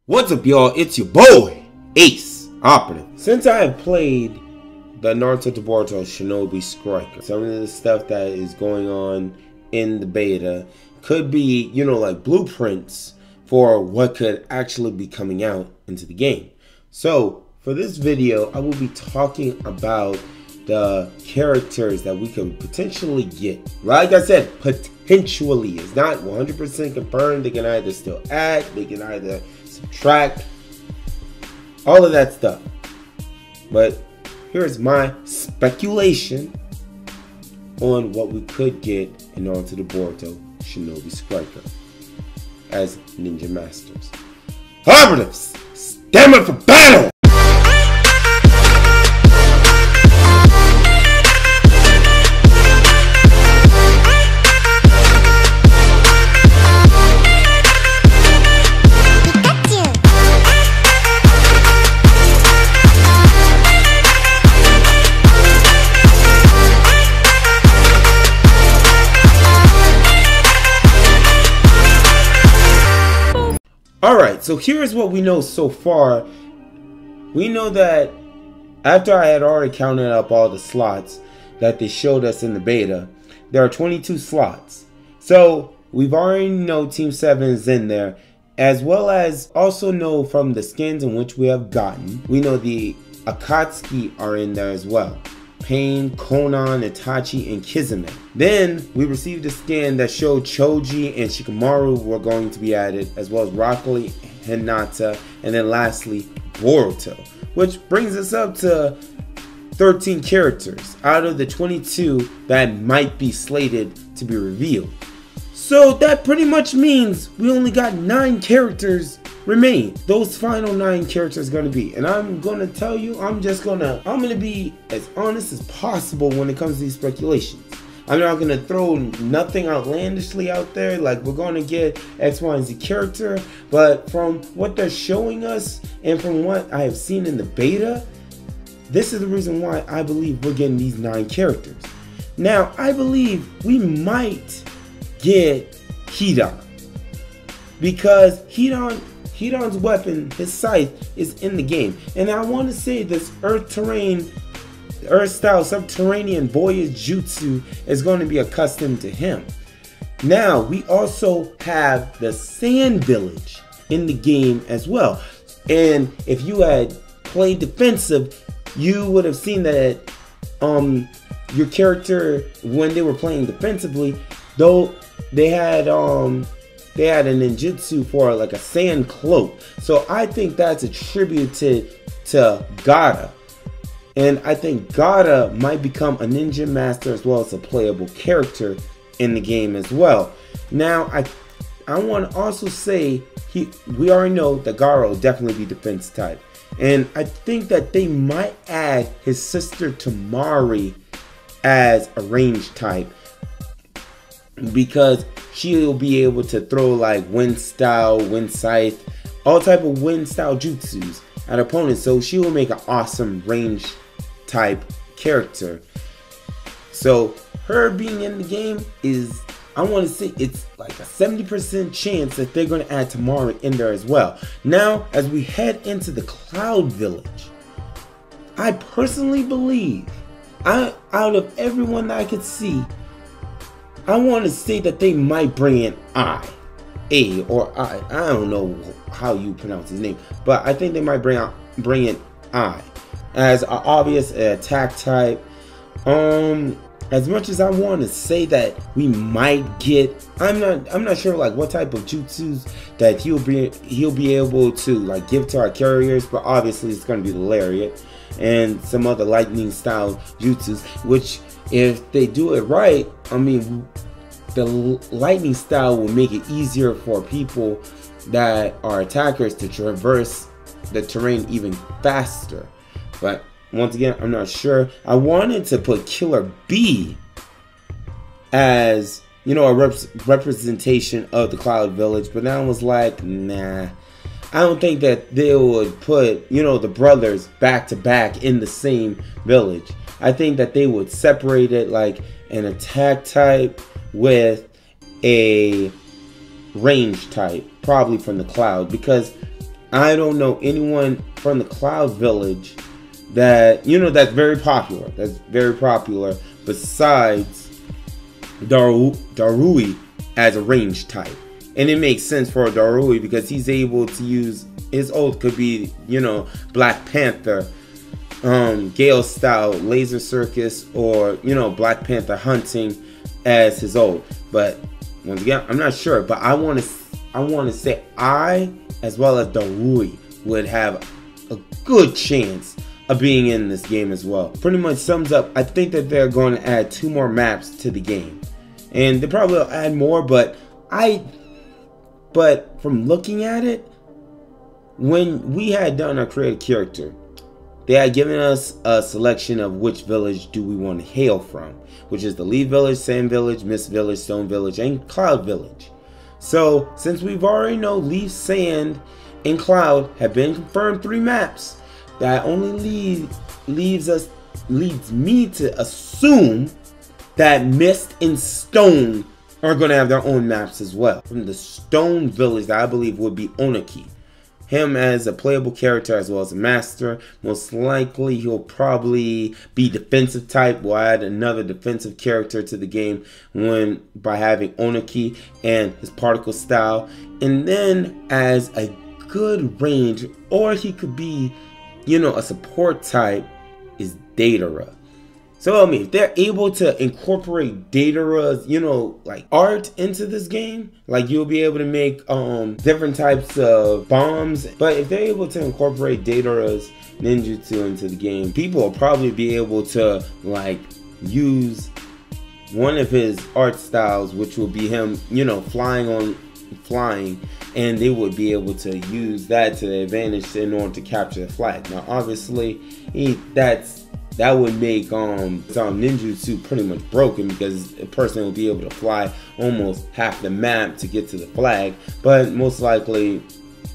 What's up, y'all? It's your boy, Ace Operative. Since I have played the Naruto to Boruto Shinobi Striker, some of the stuff that is going on in the beta could be, like blueprints for what could actually be coming out into the game. So, for this video, I will be talking about the characters that we could potentially get. Like I said, potentially. It's not 100% confirmed. They can either still add, they can either subtract, all of that stuff. But here's my speculation on what we could get in Naruto to Boruto Shinobi Striker as ninja masters. Operatives, stand up for battle! Alright, so here's what we know so far. We know that after I had already counted up all the slots that they showed us in the beta, there are 22 slots. So we've already know Team 7 is in there, as well as also know from the skins in which we have gotten. We know the Akatsuki are in there as well. Pain, Konan, Itachi, and Kizame. Then we received a skin that showed Choji and Shikamaru were going to be added, as well as Rock Lee, Hinata, and then lastly Boruto, which brings us up to 13 characters out of the 22 that might be slated to be revealed. So that pretty much means we only got 9 characters remain. Those final 9 characters are going to be, and I'm going to tell you, I'm going to be as honest as possible when it comes to these speculations. I'm not going to throw nothing outlandishly out there like we're going to get X, Y, and Z character, but from what they're showing us and from what I have seen in the beta, this is the reason why I believe we're getting these 9 characters. Now, I believe we might get Hidan, because Hidan's weapon, his scythe, is in the game. And I want to say this Earth-style subterranean boyish jutsu is going to be accustomed to him. Now, we also have the Sand Village in the game as well. And if you had played defensive, you would have seen that your character, when they were playing defensively, though they had a ninjutsu for like a sand cloak. So I think that's attributed to Gaara. And I think Gaara might become a ninja master as well as a playable character in the game as well. Now, I want to also say, we already know that Gaara will definitely be defense type. And I think that they might add his sister Tamari as a range type, because she'll be able to throw like wind style, wind scythe, all type of wind style jutsus at opponents. So she will make an awesome range type character. So her being in the game is, I want to say, it's like a 70% chance that they're going to add Tamari in there as well. Now, as we head into the Cloud Village, I personally believe, out of everyone that I could see, I want to say that they might bring in I don't know how you pronounce his name, but I think they might bring in I as an obvious attack type. As much as I want to say that we might get, I'm not sure like what type of jutsus that he'll be able to like give to our carriers, but obviously it's going to be the lariat and some other lightning style jutsus, which, if they do it right, I mean, the lightning style will make it easier for people that are attackers to traverse the terrain even faster. But once again, I'm not sure. I wanted to put Killer B as, a representation of the Cloud Village, but then I was like, nah. I don't think that they would put, the brothers back to back in the same village. I think that they would separate it like an attack type with a range type, probably from the Cloud, because I don't know anyone from the Cloud Village that, you know, that's very popular. That's very popular besides Darui as a range type. And it makes sense for Darui because he's able to use his ult could be, you know, Black Panther, Gale style laser circus, or, you know, Black Panther hunting as his ult. But once again, I'm not sure, but I want to say I, as well as Darui, would have a good chance of being in this game as well. Pretty much sums up, I think that they're going to add 2 more maps to the game. And they probably will add more, but from looking at it, when we had done our creative character, they had given us a selection of which village do we want to hail from, which is the Leaf Village, Sand Village, Mist Village, Stone Village, and Cloud Village. So since we've already know Leaf, Sand, and Cloud have been confirmed 3 maps, that only leads me to assume that Mist and Stone are going to have their own maps as well. From the Stone Village, that I believe would be Onaki. Him as a playable character as well as a master. Most likely he'll probably be defensive type. We'll add another defensive character to the game by having Onaki and his particle style. And then as a good range, or he could be, you know, a support type, is Datara. So I mean, if they're able to incorporate Datara's, you know, like art into this game, like you'll be able to make different types of bombs. But if they're able to incorporate Datara's ninjutsu into the game, people will probably be able to like use one of his art styles, which will be him, you know, flying, and they would be able to use that to their advantage in order to capture the flag. Now obviously that would make ninjutsu pretty much broken, because a person will be able to fly almost half the map to get to the flag. But most likely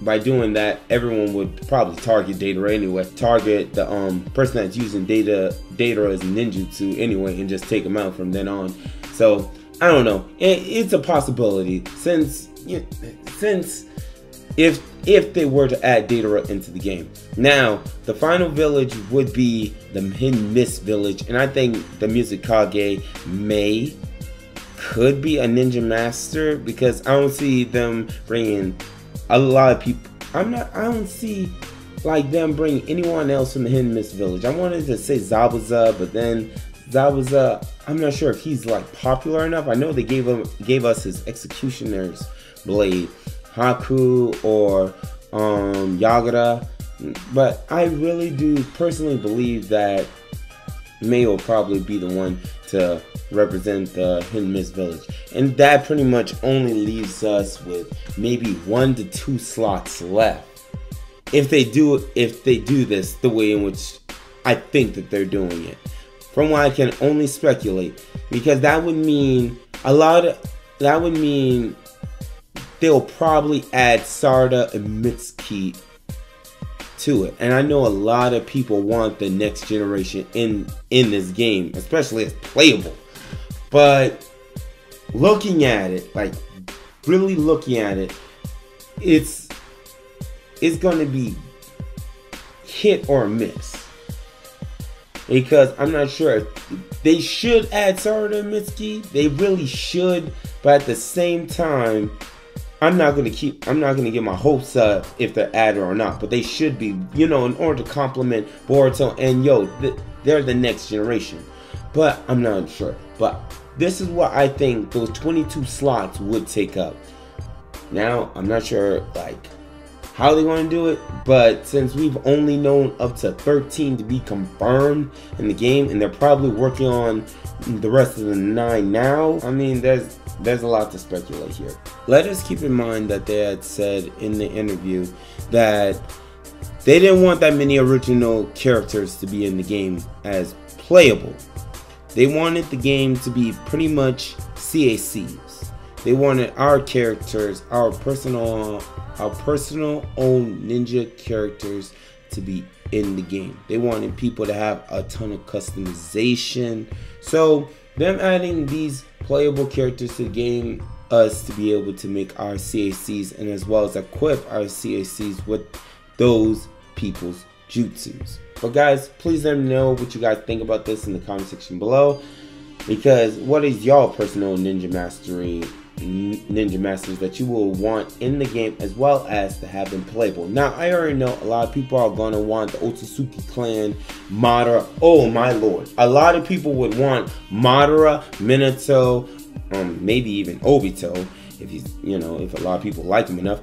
by doing that, everyone would probably target Datara anyway. Target the person that's using Datara's ninjutsu anyway, and just take them out from then on. So I don't know. It's a possibility since if they were to add Datara into the game. Now, the final village would be the Hidden Mist Village, and I think the Mizukage could be a ninja master, because I don't see them bringing a lot of people. I don't see like them bringing anyone else from the Hidden Mist Village. I wanted to say Zabuza, but then Zabuza, I'm not sure if he's like popular enough. I know they gave us his Executioner's Blade, Haku or Yagura, but I really do personally believe that Mei will probably be the one to represent the Hidden Mist Village, and that pretty much only leaves us with maybe 1 to 2 slots left if they do this the way in which I think that they're doing it. From what I can only speculate, because that would mean they'll probably add Sarda and Mitsuki to it. And I know a lot of people want the next generation in this game, especially as playable. But looking at it, like really looking at it, it's going to be hit or miss. Because I'm not sure if they should add Sarda and Mitsuki. They really should, but at the same time, I'm not gonna get my hopes up if they're added or not, but they should be, you know, in order to complement Boruto, and they're the next generation. But I'm not sure. But this is what I think those 22 slots would take up. Now, I'm not sure like how they're going to do it, but since we've only known up to 13 to be confirmed in the game, and they're probably working on the rest of the 9 now, I mean, there's a lot to speculate here. Let us keep in mind that they had said in the interview that they didn't want that many original characters to be in the game as playable. They wanted the game to be pretty much CACs. They wanted our characters, our personal own ninja characters, to be in the game. They wanted people to have a ton of customization. So them adding these playable characters to the game, us to be able to make our CACs and as well as equip our CACs with those people's jutsus. But guys, please let me know what you guys think about this in the comment section below, because what is y'all personal ninja masters that you will want in the game as well as to have them playable? Now I already know a lot of people are going to want the Otsutsuki clan, Madara. Oh my lord, a lot of people would want Madara, Minato, maybe even Obito, if he's, you know, if a lot of people like him enough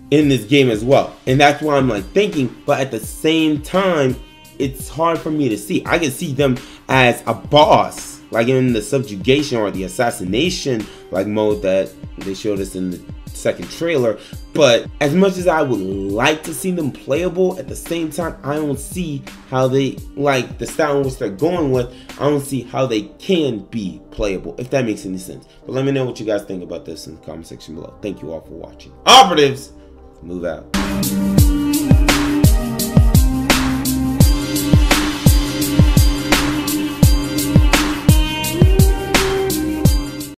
in this game as well. And that's why I'm like thinking, but at the same time it's hard for me to see. I can see them as a boss, like in the subjugation or the assassination like mode that they showed us in the second trailer. But as much as I would like to see them playable, at the same time I don't see how they, like the style in which they're going with, I don't see how they can be playable, if that makes any sense. But let me know what you guys think about this in the comment section below. Thank you all for watching. Operatives, move out.